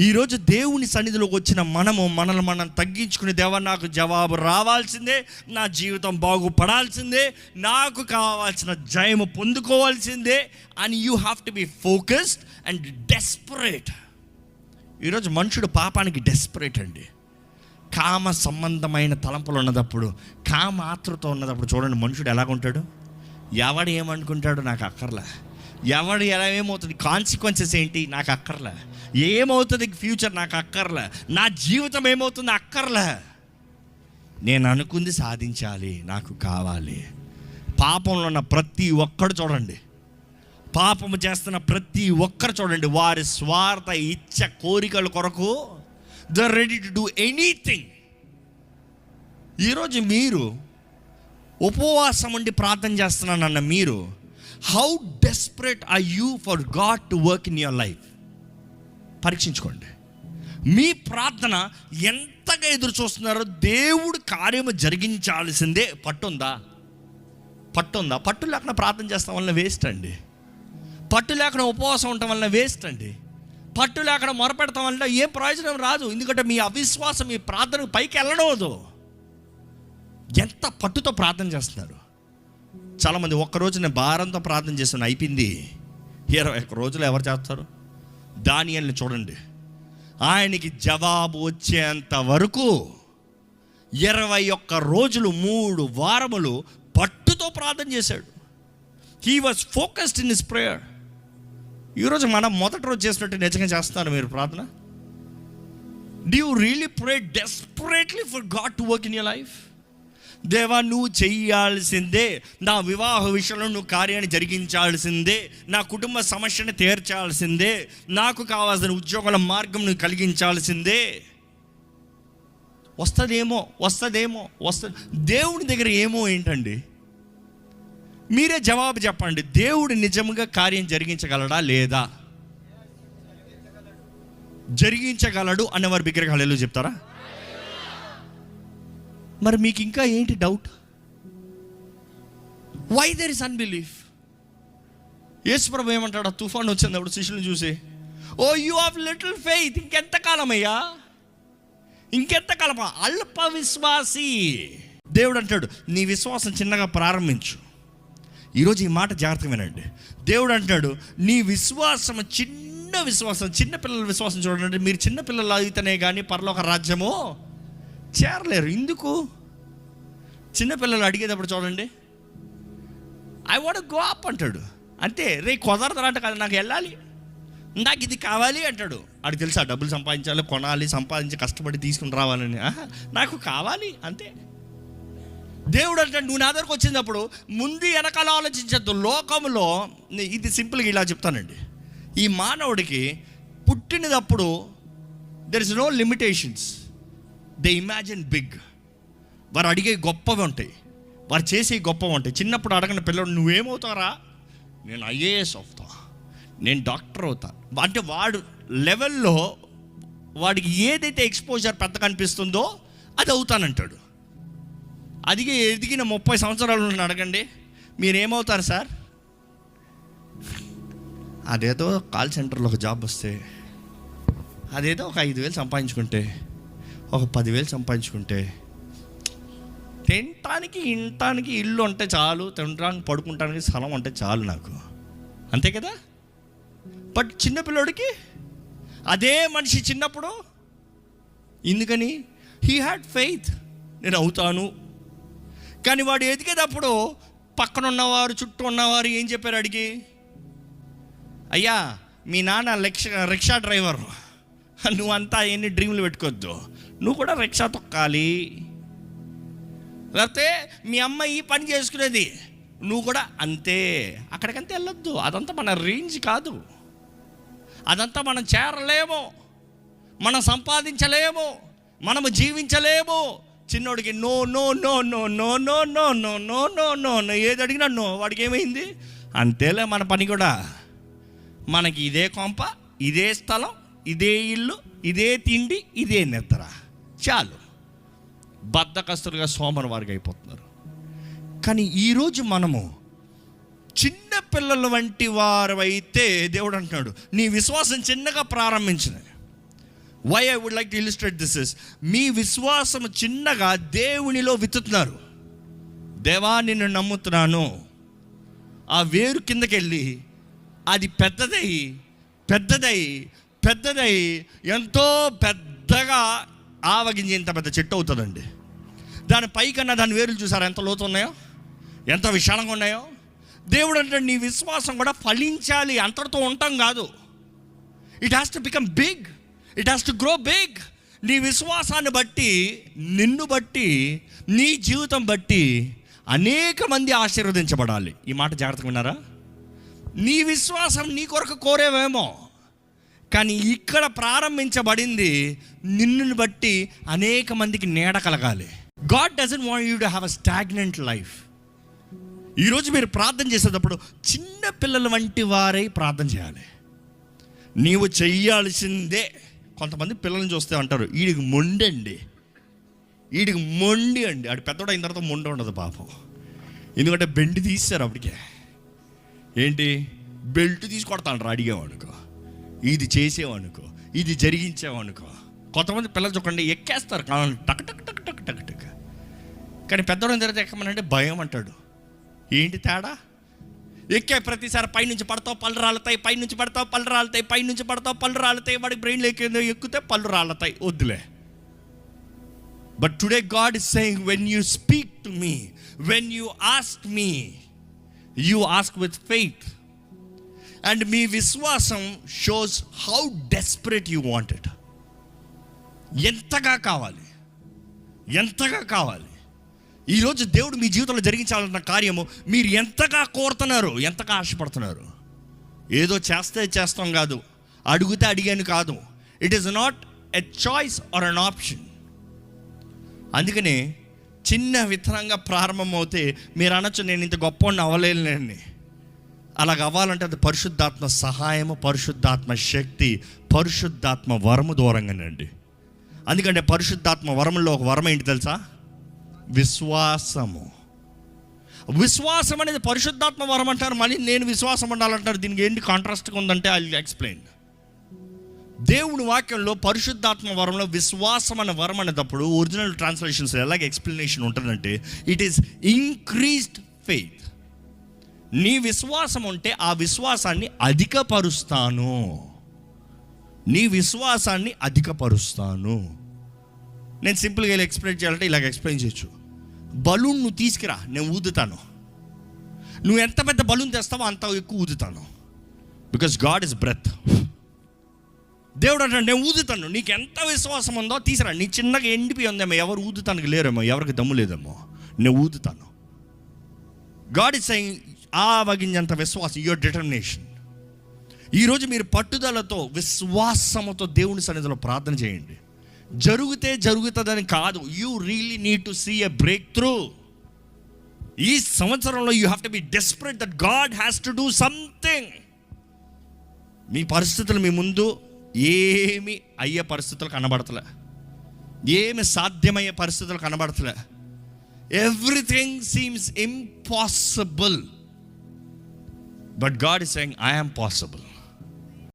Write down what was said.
ఈరోజు దేవుని సన్నిధిలోకి వచ్చిన మనల్ని మనం తగ్గించుకుని, దేవా నాకు జవాబు రావాల్సిందే, నా జీవితం బాగుపడాల్సిందే, నాకు కావాల్సిన జయము పొందుకోవాల్సిందే అని you have to be focused and desperate. ఈరోజు మనుషుడు పాపానికి డెస్పరేట్ అండి. కామ సంబంధమైన తలంపులు ఉన్నదప్పుడు, కామ ఆతృత ఉన్నదప్పుడు చూడండి మనుషుడు ఎలాగుంటాడు. ఎవడు ఏమనుకుంటాడు నాకు అక్కర్లే, ఎవడు ఎలా ఏమవుతుంది, కాన్సిక్వెన్సెస్ ఏంటి నాకు అక్కర్లే, ఏమవుతుంది ఫ్యూచర్ నాకు అక్కర్లే, నా జీవితం ఏమవుతుంది అక్కర్లే, నేను అనుకుంది సాధించాలి, నాకు కావాలి. పాపంలో ఉన్న ప్రతి ఒక్కడు చూడండి, పాపము చేస్తున్న ప్రతి ఒక్కరు చూడండి, వారి స్వార్థ ఇచ్చ కోరికల కొరకు they are ready to do anything. ఈరోజు మీరు ఉపవాసం ఉండి ప్రార్థన చేస్తున్నానన్న మీరు, how desperate are you for God to work in your life? పరీక్షించుకోండి. మీ ప్రార్థన ఎంతగా ఎదురు చూస్తున్నారో దేవుడు కార్యము జరిగించాల్సిందే. పట్టుందా? పట్టు లేకుండా ప్రార్థన చేస్తాం వల్ల వేస్ట్ అండి. పట్టు లేకుండా ఉపవాసం ఉండటం వల్ల వేస్ట్ అండి. పట్టు లేకుండా మొరపెడతాం వల్ల ఏ ప్రయోజనం రాదు. ఎందుకంటే మీ అవిశ్వాసం మీ ప్రార్థనకు పైకి వెళ్ళడవదు. ఎంత పట్టుతో ప్రార్థన చేస్తున్నారు. చాలామంది ఒక్కరోజు నేను భారంతో ప్రార్థన చేస్తాను, అయిపోయింది. 21 రోజులు ఎవరు చేస్తారు? దానియేలుని చూడండి, ఆయనకి జవాబు వచ్చేంత వరకు 21 రోజులు 3 వారములు పట్టుతో ప్రార్థన చేశాడు. He was focused in his prayer. ఈరోజు మనం మొదటి రోజు చేసినట్టు నిజంగా చేస్తున్నారు మీరు ప్రార్థన? Do you really pray desperately for God to work in your life? దేవా నువ్వు చెయ్యాల్సిందే, నా వివాహ విషయంలో నువ్వు కార్యాన్ని జరిగించాల్సిందే, నా కుటుంబ సమస్యను తీర్చాల్సిందే, నాకు కావాల్సిన ఉద్యోగాల మార్గం నువ్వు కలిగించాల్సిందే. వస్తుందేమో. దేవుని దగ్గర ఏమో ఏంటండి? మీరే జవాబు చెప్పండి. దేవుడు నిజంగా కార్యం జరిగించగలడా లేదా? జరిగించగలడు అన్నవారి బిగ్గరగా హల్లెలూయా చెప్తారా? మరి మీకు ఇంకా ఏంటి doubt? Why there is unbelief? యేసుప్రభు ఏమంటాడు? తుఫాన్ వచ్చినప్పుడు శిష్యులను చూసి, oh you have little faith, ఇంకెంతకాలం అయ్యా, ఇంకెంతకాలమా అల్ప విశ్వాసి. దేవుడు అంటాడు నీ విశ్వాసం చిన్నగా ప్రారంభించు. ఈరోజు ఈ మాట జాగ్రత్తగా వినండి. దేవుడు అంటాడు నీ విశ్వాసం చిన్న విశ్వాసం. చిన్నపిల్లల విశ్వాసం చూడండి. మీరు చిన్నపిల్లలు అయితేనే కానీ పరలోక రాజ్యము చేరలేరు. ఎందుకు? చిన్నపిల్లలు అడిగేటప్పుడు చూడండి, ఐ వాంట్ గో అప్ అంటాడు. అంతే, రే కుదరదంట కదా, నాకు వెళ్ళాలి, నాకు ఇది కావాలి అంటాడు. అడిగి తెలుసా డబ్బులు సంపాదించాలి, కొనాలి, సంపాదించి కష్టపడి తీసుకుని రావాలని. నాకు కావాలి అంతే. దేవుడు అంటే నువ్వు నా దగ్గరకు వచ్చినప్పుడు ముందు వెనకాల ఆలోచించద్దు. లోకంలో ఇది సింపుల్గా ఇలా చెప్తానండి, ఈ మానవుడికి పుట్టినప్పుడు there is no limitations. They imagine big. వారు అడిగే గొప్పవి ఉంటాయి, వారు చేసే గొప్పవి ఉంటాయి. చిన్నప్పుడు అడగని పిల్లడు నువ్వేమవుతారా? నేను ఐఏఎస్ అవుతా, నేను డాక్టర్ అవుతా అంటే వాడు లెవెల్లో వాడికి ఏదైతే ఎక్స్పోజర్ పెద్దగా అనిపిస్తుందో అది అవుతానంటాడు. అది ఎదిగిన 30 సంవత్సరాలు అడగండి, మీరేమవుతారు సార్? అదేదో కాల్ సెంటర్లో ఒక జాబ్ వస్తే, అదేదో ఒక 5,000 సంపాదించుకుంటే, ఒక 10,000 సంపాదించుకుంటే, తినటానికి ఇంటానికి ఇల్లు ఉంటే చాలు, తినడానికి పడుకుంటానికి స్థలం ఉంటే చాలు నాకు, అంతే కదా. బట్ చిన్నపిల్లోడికి అదే మనిషి చిన్నప్పుడు ఎందుకని హీ హ్యాడ్ ఫెయిత్, నేను అవుతాను. కానీ వాడు ఎదిగేటప్పుడు పక్కన ఉన్నవారు చుట్టూ ఉన్నవారు ఏం చెప్పారు అడిగి, అయ్యా మీ నాన్న రిక్షా డ్రైవర్, నువ్వంతా ఎన్ని డ్రీమ్లు పెట్టుకోవద్దు, నువ్వు కూడా రిక్షా తొక్కాలి. లేకపోతే మీ అమ్మ ఈ పని చేసుకునేది, నువ్వు కూడా అంతే. అక్కడికంతే వెళ్ళొద్దు, అదంతా మన రేంజ్ కాదు, అదంతా మనం చేరలేము, మనం సంపాదించలేము, మనము జీవించలేము. చిన్నోడికి no no no no no no no no no no no no ఏది అడిగినా నో. వాడికి ఏమైంది? అంతేలే మన పని కూడా. మనకి ఇదే కొంప, ఇదే స్థలం, ఇదే ఇల్లు, ఇదే తిండి, ఇదే నిద్ర, చాలు. బద్ధకస్తులుగా సోమవారికి అయిపోతున్నారు. కానీ ఈరోజు మనము చిన్న పిల్లల వంటి వారు అయితే దేవుడు అంటున్నాడు నీ విశ్వాసం చిన్నగా ప్రారంభించిన, why I would like to illustrate this is, మీ విశ్వాసం చిన్నగా దేవునిలో విత్తుతున్నారు. దేవా నిన్ను నమ్ముతున్నాను, ఆ వేరు కిందకి వెళ్ళి అది పెద్దదై పెద్దదై పెద్దదై ఎంతో పెద్దగా ఆవగించి ఇంత పెద్ద చెట్టు అవుతుందండి. దాని పైకన్నా దాని వేరులు చూసారా ఎంత లోతు ఉన్నాయో, ఎంత విశాలంగా ఉన్నాయో. దేవుడు అంటే నీ విశ్వాసం కూడా ఫలించాలి, అంతటితో ఉంటాం కాదు. It has to become big, it has to grow big. నీ విశ్వాసాన్ని బట్టి, నిన్ను బట్టి, నీ జీవితం బట్టి అనేక మంది ఆశీర్వదించబడాలి. ఈ మాట జాగ్రత్తగా విన్నారా? నీ విశ్వాసం నీ కొరకు కోరేవేమో, కానీ ఇక్కడ ప్రారంభించబడింది నిన్ను బట్టి అనేక మందికి నీడ కలగాలి. God doesn't want you to have a stagnant life. ఈరోజు మీరు ప్రార్థన చేసేటప్పుడు చిన్న పిల్లల వంటి వారై ప్రార్థన చేయాలి. నీవు చెయ్యాల్సిందే. కొంతమంది పిల్లల్ని చూస్తే అంటారు, వీడికి మొండండి, వీడికి మొండి అండి. ఆడు పెద్దోడు అయిన తర్వాత మొండి ఉండదు పాపం. ఎందుకంటే బెండ్ తీస్తారు అప్పటికే. ఏంటి బెల్ట్ తీసి కొడతాను అడిగేవానుకో, ఇది చేసేవానుకో, ఇది జరిగించేవానుకో. కొంతమంది పిల్లలు చూడండి ఎక్కేస్తారు కావాలి టక్ టక్ టక్ టక్ టక్ టక్. కానీ పెద్దోడు తర్వాత ఎక్కమనంటే భయం అంటాడు. ఏంటి తేడా? ఎక్కే ప్రతిసారి పైనుంచి పడతావు పళ్ళు రాలుతాయి, పైనుంచి పడతావు పళ్ళు రాలుతాయి, పైనుంచి పడతావు పళ్ళు రాలుతాయి. వాడికి బ్రెయిన్లో ఎక్కితే పళ్ళు రాలుతాయి, వద్దులే. But today God is saying, when you speak to me, when you ask me, you ask with faith. And మీ విశ్వాసం shows how desperate you want it. ఎంతగా కావాలి, ఎంతగా కావాలి. ఈరోజు దేవుడు మీ జీవితంలో జరిగించాలన్న కార్యము మీరు ఎంతగా కోరుతున్నారు, ఎంతగా ఆశపడుతున్నారు. ఏదో చేస్తే చేస్తాం కాదు, అడిగితే అడిగాను కాదు. It is not a choice or an option. అందుకనే చిన్న విత్తనంగా ప్రారంభమవుతే మీరు అనొచ్చు, నేను ఇంత గొప్పవాడిని అవ్వలేనులేండి. అలాగ అవ్వాలంటే అది పరిశుద్ధాత్మ సహాయము, పరిశుద్ధాత్మ శక్తి, పరిశుద్ధాత్మ వరము దూరంగానండి. అందుకంటే పరిశుద్ధాత్మ వరములో ఒక వరం ఏంటి తెలుసా? విశ్వాసము. విశ్వాసం అనేది పరిశుద్ధాత్మ వరం అంటారు, మళ్ళీ నేను విశ్వాసం ఉండాలంటారు. దీనికి ఏంటి కాంట్రాస్ట్గా ఉందంటే ఐ విల్ ఎక్స్ప్లెయిన్. దేవుని వాక్యంలో పరిశుద్ధాత్మ వరంలో విశ్వాసం అనే వరం అనేటప్పుడు ఒరిజినల్ ట్రాన్స్లేషన్స్ ఎలాగ ఎక్స్ప్లెనేషన్ ఉంటుందంటే, ఇట్ ఈస్ ఇంక్రీస్డ్ ఫెయిత్. నీ విశ్వాసం ఉంటే ఆ విశ్వాసాన్ని అధికపరుస్తాను, నీ విశ్వాసాన్ని అధికపరుస్తాను. నేను సింపుల్గా ఇలా ఎక్స్ప్లెయిన్ చేయాలంటే ఇలాగ ఎక్స్ప్లెయిన్ చేయొచ్చు. బలూన్ నువ్వు తీసుకురా, నేను ఊదుతాను. నువ్వు ఎంత పెద్ద బలూన్ తెస్తావో అంత ఎక్కువ ఊదుతాను. Because God is breath. దేవుడు అంటే నేను ఊదుతాను, నీకు ఎంత విశ్వాసం ఉందో తీసురా. నీ చిన్నగా ఎండిపోయి ఉందేమో, ఎవరు ఊదుతానికి లేరేమో, ఎవరికి దమ్ము లేదేమో, నేను ఊదుతాను. గాడ్ ఇస్ సెయింగ్, ఆవగించేంత విశ్వాసం, యువర్ డిటర్మినేషన్. ఈరోజు మీరు పట్టుదలతో విశ్వాసముతో దేవుని సన్నిధిలో ప్రార్థన చేయండి. జరిగితే జరుగుతుందని కాదు, you really need to see a breakthrough. ఈ సంవత్సరంలో you have to be desperate that God has to do something. మీ పరిస్థితులు మీ ముందు ఏమి అయ్యే పరిస్థితులు కనబడతలే, ఏమి సాధ్యమయ్యే పరిస్థితులు కనబడతలే. Everything seems impossible. But God is saying, I am possible.